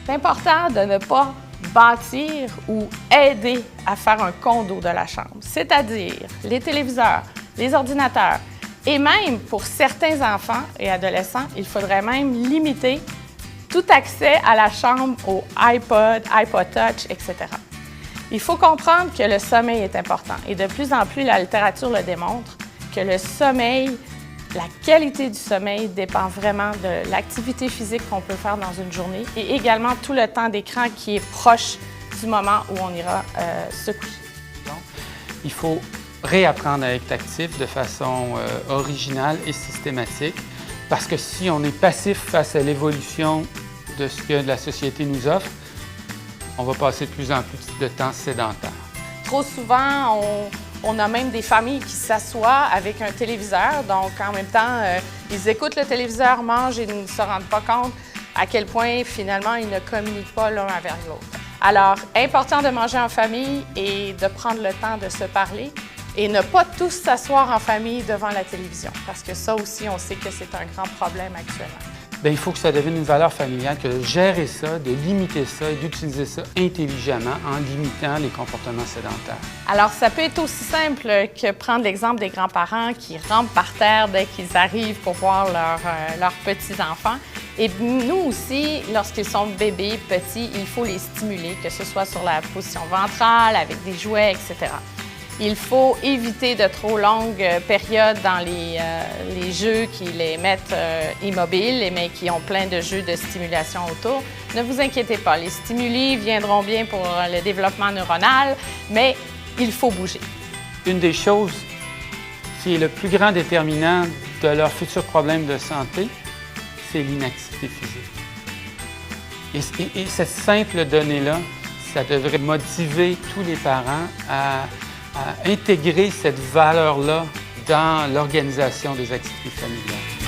C'est important de ne pas bâtir ou aider à faire un condo de la chambre, c'est-à-dire les téléviseurs, les ordinateurs et même pour certains enfants et adolescents, il faudrait même limiter tout accès à la chambre au iPod, iPod Touch, etc. Il faut comprendre que le sommeil est important et de plus en plus la littérature le démontre que le sommeil, la qualité du sommeil dépend vraiment de l'activité physique qu'on peut faire dans une journée et également tout le temps d'écran qui est proche du moment où on ira se coucher. Donc, il faut réapprendre à être actif de façon originale et systématique parce que si on est passif face à l'évolution de ce que la société nous offre, on va passer de plus en plus de temps sédentaire. Trop souvent, on a même des familles qui s'assoient avec un téléviseur, donc en même temps, ils écoutent le téléviseur, mangent et ne se rendent pas compte à quel point finalement ils ne communiquent pas l'un avec l'autre. Alors, important de manger en famille et de prendre le temps de se parler et ne pas tous s'asseoir en famille devant la télévision, parce que ça aussi, on sait que c'est un grand problème actuellement. Bien, il faut que ça devienne une valeur familiale, que de gérer ça, de limiter ça et d'utiliser ça intelligemment en limitant les comportements sédentaires. Alors, ça peut être aussi simple que prendre l'exemple des grands-parents qui rampent par terre dès qu'ils arrivent pour voir leurs petits-enfants. Et nous aussi, lorsqu'ils sont bébés, petits, il faut les stimuler, que ce soit sur la position ventrale, avec des jouets, etc. Il faut éviter de trop longues périodes dans les jeux qui les mettent immobiles, mais qui ont plein de jeux de stimulation autour. Ne vous inquiétez pas, les stimuli viendront bien pour le développement neuronal, mais il faut bouger. Une des choses qui est le plus grand déterminant de leurs futurs problèmes de santé, c'est l'inactivité physique. Et cette simple donnée-là, ça devrait motiver tous les parents à intégrer cette valeur-là dans l'organisation des activités familiales.